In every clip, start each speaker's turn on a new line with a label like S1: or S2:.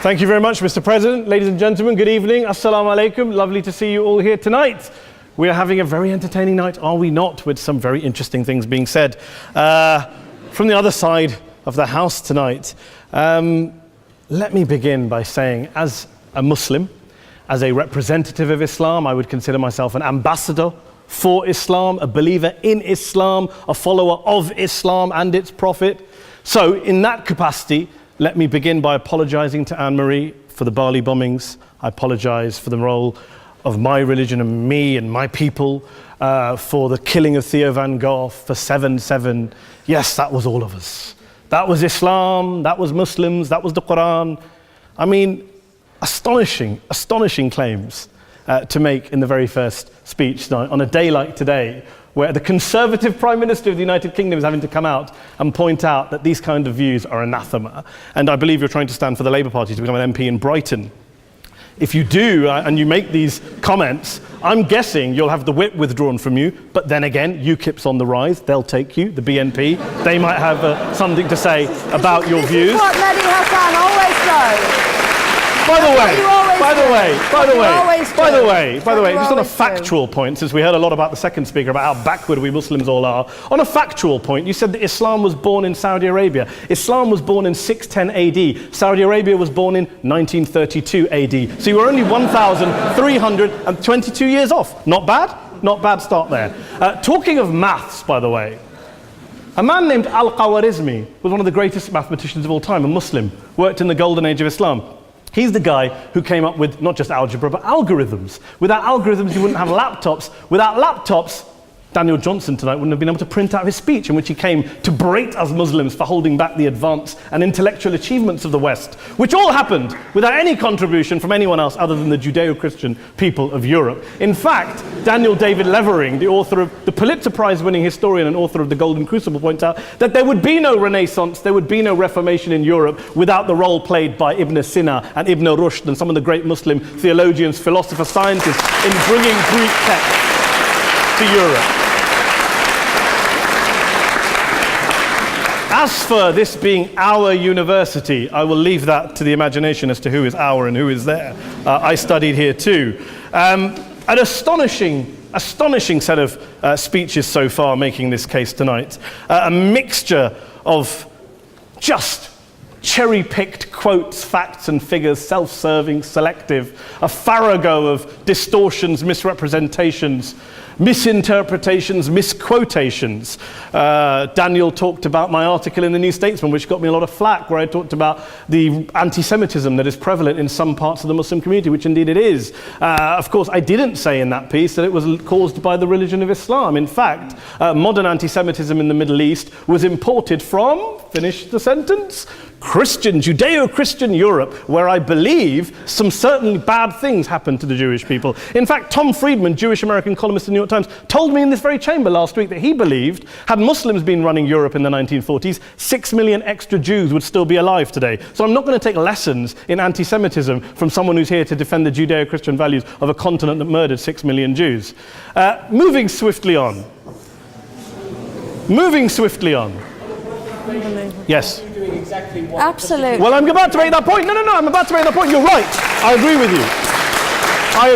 S1: Thank you very much, Mr. President. Ladies and gentlemen, good evening. Assalamu alaikum. Lovely to see you all here tonight. We are having a very entertaining night, are we not, with some very interesting things being said from the other side of the house tonight. Let me begin by saying, as a Muslim, as a representative of Islam, I would consider myself an ambassador for Islam, a believer in Islam, a follower of Islam and its Prophet. So in that capacity, let me begin by apologizing to Anne-Marie for the Bali bombings. I apologize for the role of my religion and me and my people, for the killing of Theo van Gogh, for 7/7. Yes, that was all of us. That was Islam, that was Muslims, that was the Quran. I mean, astonishing claims to make in the very first speech tonight, on a day like today, where the Conservative Prime Minister of the United Kingdom is having to come out and point out that these kind of views are anathema. And I believe you're trying to stand for the Labour Party to become an MP in Brighton. If you do, and you make these comments, I'm guessing you'll have the whip withdrawn from you, but then again, UKIP's on the rise, they'll take you, the BNP, they might have something to say about your views.
S2: This is what Mehdi Hassan always does.
S1: By the way, just on a factual point, since we heard a lot about the second speaker, about how backward we Muslims all are, on a factual point, you said that Islam was born in Saudi Arabia. Islam was born in 610 AD. Saudi Arabia was born in 1932 AD. So you were only 1,322 years off. Not bad? Not bad start there. Talking of maths, by the way, a man named Al-Khawarizmi was one of the greatest mathematicians of all time, a Muslim, worked in the golden age of Islam. He's the guy who came up with not just algebra, but algorithms. Without algorithms, you wouldn't have laptops. Without laptops, Daniel Johnson tonight wouldn't have been able to print out his speech in which he came to berate us Muslims for holding back the advance and intellectual achievements of the West, which all happened without any contribution from anyone else other than the Judeo-Christian people of Europe. In fact, Daniel David Levering, the author of the Pulitzer Prize-winning historian and author of The Golden Crucible, points out that there would be no Renaissance, there would be no Reformation in Europe without the role played by Ibn Sina and Ibn Rushd and some of the great Muslim theologians, philosophers, scientists in bringing Greek texts to Europe. As for this being our university, I will leave that to the imagination as to who is our and who is there. I studied here too. An astonishing set of speeches so far making this case tonight. A mixture of just cherry-picked quotes, facts and figures, self-serving, selective, a farrago of distortions, misrepresentations, misinterpretations, misquotations. Daniel talked about my article in the New Statesman, which got me a lot of flack, where I talked about the anti-Semitism that is prevalent in some parts of the Muslim community, which indeed it is. Of course, I didn't say in that piece that it was caused by the religion of Islam. In fact, modern anti-Semitism in the Middle East was imported from, finish the sentence, Christian, Judeo-Christian Europe, where I believe some certainly bad things happened to the Jewish people. In fact, Tom Friedman, Jewish-American columnist in the New York Times, told me in this very chamber last week that he believed, had Muslims been running Europe in the 1940s, 6 million extra Jews would still be alive today. So I'm not going to take lessons in anti-Semitism from someone who's here to defend the Judeo-Christian values of a continent that murdered 6 million Jews. Moving swiftly on. Yes.
S2: Absolutely.
S1: Well, I'm about to make that point. No, I'm about to make that point. You're right. I agree with you. I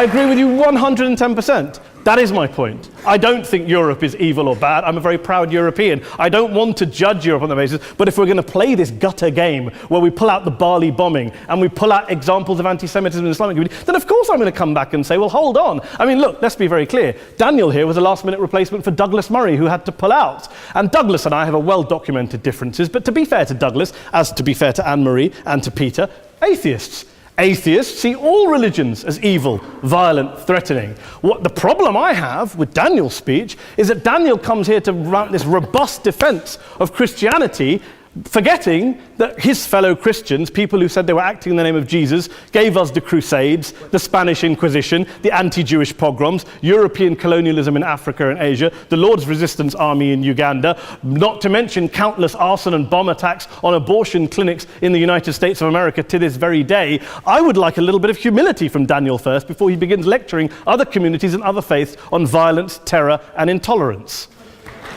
S1: agree with you 110%. That is my point. I don't think Europe is evil or bad. I'm a very proud European. I don't want to judge Europe on that basis, but if we're going to play this gutter game where we pull out the Bali bombing and we pull out examples of anti-Semitism in the Islamic community, then of course I'm going to come back and say, well, hold on. I mean, look, let's be very clear. Daniel here was a last-minute replacement for Douglas Murray, who had to pull out. And Douglas and I have a well-documented differences, but to be fair to Douglas, as to be fair to Anne-Marie and to Peter, atheists. Atheists see all religions as evil, violent, threatening. What the problem I have with Daniel's speech is that Daniel comes here to run this robust defense of Christianity, forgetting that his fellow Christians, people who said they were acting in the name of Jesus, gave us the Crusades, the Spanish Inquisition, the anti-Jewish pogroms, European colonialism in Africa and Asia, the Lord's Resistance Army in Uganda, not to mention countless arson and bomb attacks on abortion clinics in the United States of America to this very day. I would like a little bit of humility from Daniel first before he begins lecturing other communities and other faiths on violence, terror and intolerance.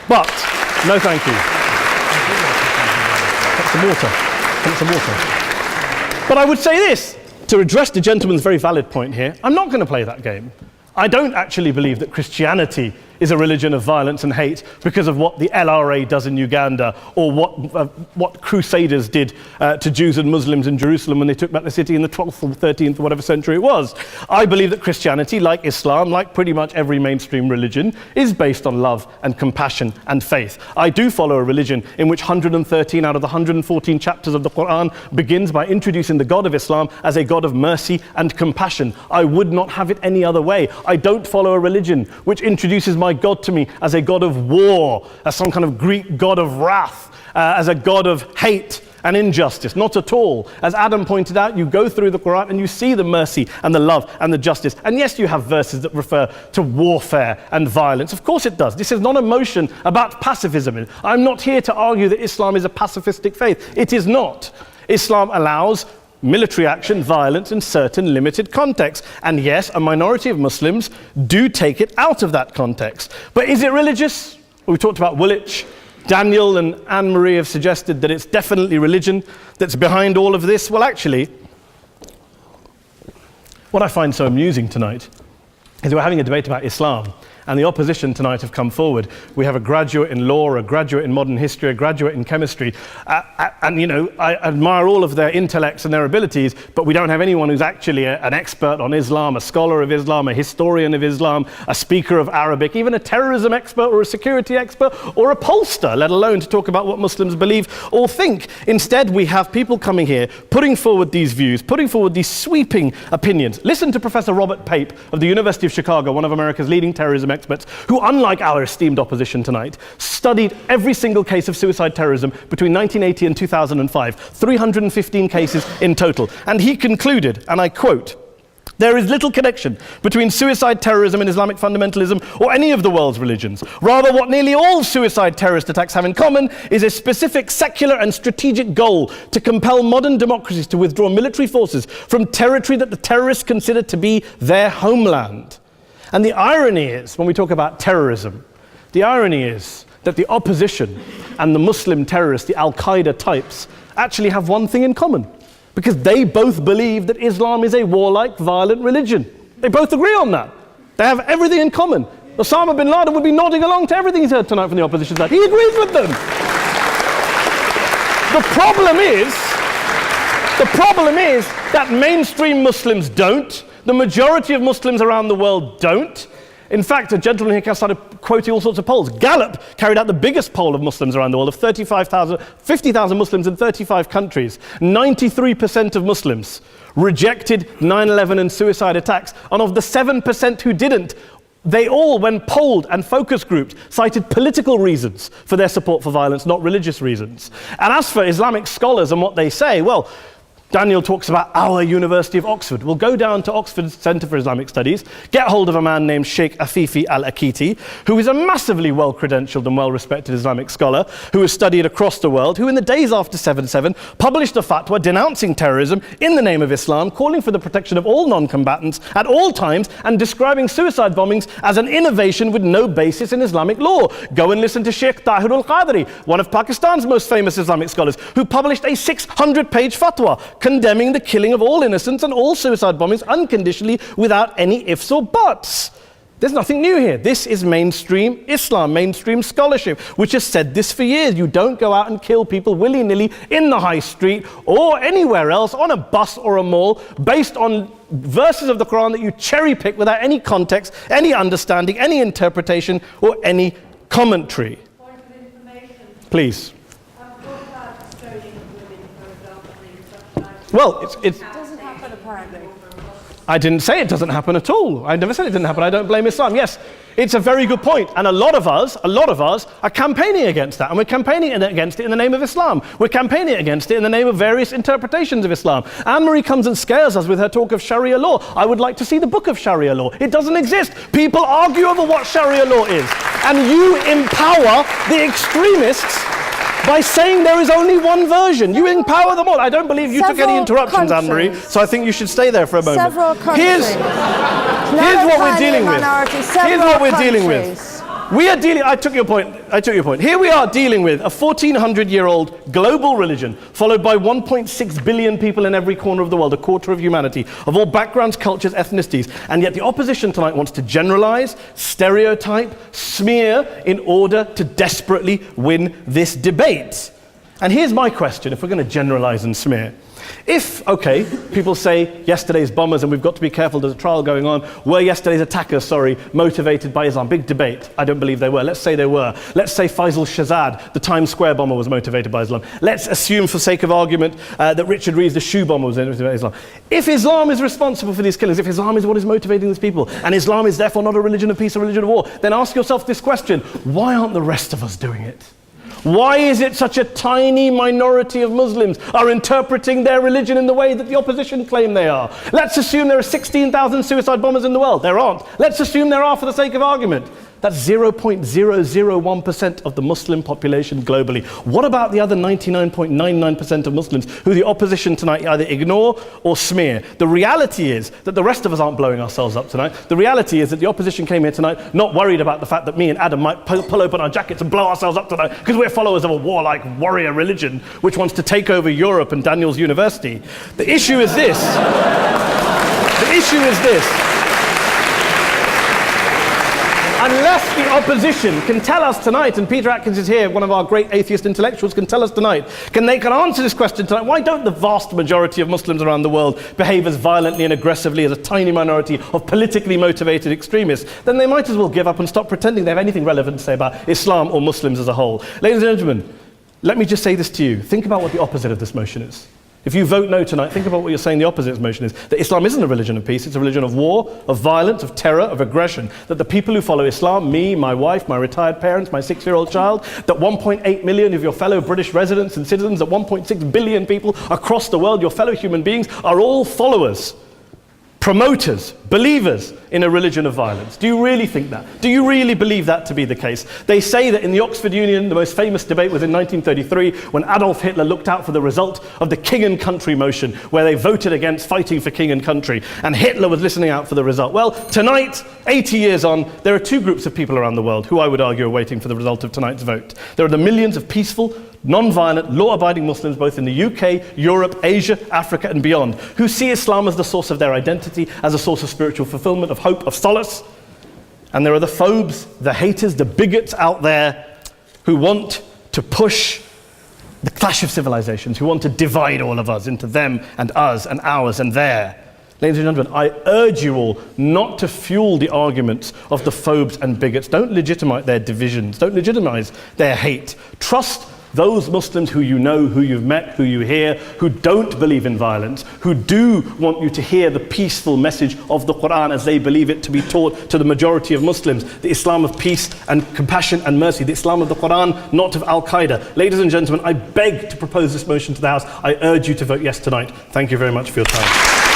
S1: But, no thank you. Some water. But I would say this, to address the gentleman's very valid point here, I'm not going to play that game. I don't actually believe that Christianity is a religion of violence and hate because of what the LRA does in Uganda or what Crusaders did to Jews and Muslims in Jerusalem when they took back the city in the 12th or 13th or whatever century it was. I believe that Christianity, like Islam, like pretty much every mainstream religion, is based on love and compassion and faith. I do follow a religion in which 113 out of the 114 chapters of the Quran begins by introducing the God of Islam as a God of mercy and compassion. I would not have it any other way. I don't follow a religion which introduces my God to me as a God of war, as some kind of Greek God of wrath, as a God of hate and injustice. Not at all. As Adam pointed out, you go through the Quran and you see the mercy and the love and the justice. And yes, you have verses that refer to warfare and violence. Of course it does. This is not a motion about pacifism. I'm not here to argue that Islam is a pacifistic faith. It is not. Islam allows military action, violence in certain limited contexts. And yes, a minority of Muslims do take it out of that context. But is it religious? We talked about Woolwich. Daniel and Anne-Marie have suggested that it's definitely religion that's behind all of this. Well, actually, what I find so amusing tonight is we're having a debate about Islam. And the opposition tonight have come forward. We have a graduate in law, a graduate in modern history, a graduate in chemistry. And, you know, I admire all of their intellects and their abilities, but we don't have anyone who's actually an expert on Islam, a scholar of Islam, a historian of Islam, a speaker of Arabic, even a terrorism expert or a security expert or a pollster, let alone to talk about what Muslims believe or think. Instead, we have people coming here, putting forward these views, putting forward these sweeping opinions. Listen to Professor Robert Pape of the University of Chicago, one of America's leading terrorism experts, who, unlike our esteemed opposition tonight, studied every single case of suicide terrorism between 1980 and 2005, 315 cases in total. And he concluded, and I quote, "There is little connection between suicide terrorism and Islamic fundamentalism or any of the world's religions. Rather, what nearly all suicide terrorist attacks have in common is a specific secular and strategic goal to compel modern democracies to withdraw military forces from territory that the terrorists consider to be their homeland." And the irony is, when we talk about terrorism, the irony is that the opposition and the Muslim terrorists, the Al-Qaeda types, actually have one thing in common, because they both believe that Islam is a warlike, violent religion. They both agree on that. They have everything in common. Osama bin Laden would be nodding along to everything he's heard tonight from the opposition side. He agrees with them. The problem is that mainstream Muslims don't. The majority of Muslims around the world don't. In fact, a gentleman here started quoting all sorts of polls. Gallup carried out the biggest poll of Muslims around the world, of 50,000 Muslims in 35 countries. 93% of Muslims rejected 9/11 and suicide attacks. And of the 7% who didn't, they all, when polled and focus grouped, cited political reasons for their support for violence, not religious reasons. And as for Islamic scholars and what they say, well, Daniel talks about our University of Oxford. We'll go down to Oxford Centre for Islamic Studies, get hold of a man named Sheikh Afifi al-Akiti, who is a massively well-credentialed and well-respected Islamic scholar, who has studied across the world, who in the days after 7/7 published a fatwa denouncing terrorism in the name of Islam, calling for the protection of all non-combatants at all times, and describing suicide bombings as an innovation with no basis in Islamic law. Go and listen to Sheikh Tahir al-Qadri, one of Pakistan's most famous Islamic scholars, who published a 600-page fatwa condemning the killing of all innocents and all suicide bombings unconditionally without any ifs or buts. There's nothing new here. This is mainstream Islam, mainstream scholarship, which has said this for years. You don't go out and kill people willy-nilly in the high street or anywhere else, on a bus or a mall, based on verses of the Quran that you cherry-pick without any context, any understanding, any interpretation, or any commentary.
S3: Point of information.
S1: Please.
S3: Well,
S2: It doesn't happen, apparently.
S1: I didn't say it doesn't happen at all. I never said it didn't happen. I don't blame Islam. Yes, it's a very good point. And a lot of us are campaigning against that. And we're campaigning against it in the name of Islam. We're campaigning against it in the name of various interpretations of Islam. Anne-Marie comes and scares us with her talk of Sharia law. I would like to see the book of Sharia law. It doesn't exist. People argue over what Sharia law is. And you empower the extremists by saying there is only one version. You empower them all. I don't believe you took any interruptions, Anne-Marie, so I think you should stay there for a moment.
S2: Several countries.
S1: Here's what we're dealing with. Here's what we're dealing with. I took your point. Here we are dealing with a 1400-year-old global religion followed by 1.6 billion people in every corner of the world, a quarter of humanity, of all backgrounds, cultures, ethnicities. And yet the opposition tonight wants to generalize, stereotype, smear in order to desperately win this debate. And here's my question, if we're going to generalize and smear. If, okay, people say yesterday's bombers, and we've got to be careful, there's a trial going on, were yesterday's attackers, motivated by Islam? Big debate. I don't believe they were. Let's say they were. Let's say Faisal Shahzad, the Times Square bomber, was motivated by Islam. Let's assume, for sake of argument, that Richard Reeves, the shoe bomber, was motivated by Islam. If Islam is responsible for these killings, if Islam is what is motivating these people, and Islam is therefore not a religion of peace, a religion of war, then ask yourself this question: why aren't the rest of us doing it? Why is it such a tiny minority of Muslims are interpreting their religion in the way that the opposition claim they are? Let's assume there are 16,000 suicide bombers in the world. There aren't. Let's assume there are for the sake of argument. That's 0.001% of the Muslim population globally. What about the other 99.99% of Muslims who the opposition tonight either ignore or smear? The reality is that the rest of us aren't blowing ourselves up tonight. The reality is that the opposition came here tonight not worried about the fact that me and Adam might pull open our jackets and blow ourselves up tonight because we're followers of a warlike warrior religion which wants to take over Europe and Daniel's university. The issue is this. The issue is this. Unless the opposition can tell us tonight, and Peter Atkins is here, one of our great atheist intellectuals, can tell us tonight, can answer this question tonight: why don't the vast majority of Muslims around the world behave as violently and aggressively as a tiny minority of politically motivated extremists? Then they might as well give up and stop pretending they have anything relevant to say about Islam or Muslims as a whole. Ladies and gentlemen, let me just say this to you. Think about what the opposite of this motion is. If you vote no tonight, think about what you're saying the opposite of this motion is. That Islam isn't a religion of peace, it's a religion of war, of violence, of terror, of aggression. That the people who follow Islam, me, my wife, my retired parents, my 6-year-old child, that 1.8 million of your fellow British residents and citizens, that 1.6 billion people across the world, your fellow human beings, are all followers, promoters, believers in a religion of violence. Do you really think that? Do you really believe that to be the case? They say that in the Oxford Union, the most famous debate was in 1933 when Adolf Hitler looked out for the result of the King and Country motion, where they voted against fighting for king and country, and Hitler was listening out for the result. Well, tonight, 80 years on, there are two groups of people around the world who I would argue are waiting for the result of tonight's vote. There are the millions of peaceful, non-violent, law-abiding Muslims both in the UK, Europe, Asia, Africa and beyond, who see Islam as the source of their identity, as a source of spiritual fulfillment, of hope, of solace. And there are the phobes, the haters, the bigots out there who want to push the clash of civilizations, who want to divide all of us into them and us and ours and their. Ladies and gentlemen, I urge you all not to fuel the arguments of the phobes and bigots. Don't legitimize their divisions. Don't legitimize their hate. Trust those Muslims who you know, who you've met, who you hear, who don't believe in violence, who do want you to hear the peaceful message of the Quran as they believe it to be taught to the majority of Muslims, the Islam of peace and compassion and mercy, the Islam of the Quran, not of Al-Qaeda. Ladies and gentlemen, I beg to propose this motion to the House. I urge you to vote yes tonight. Thank you very much for your time.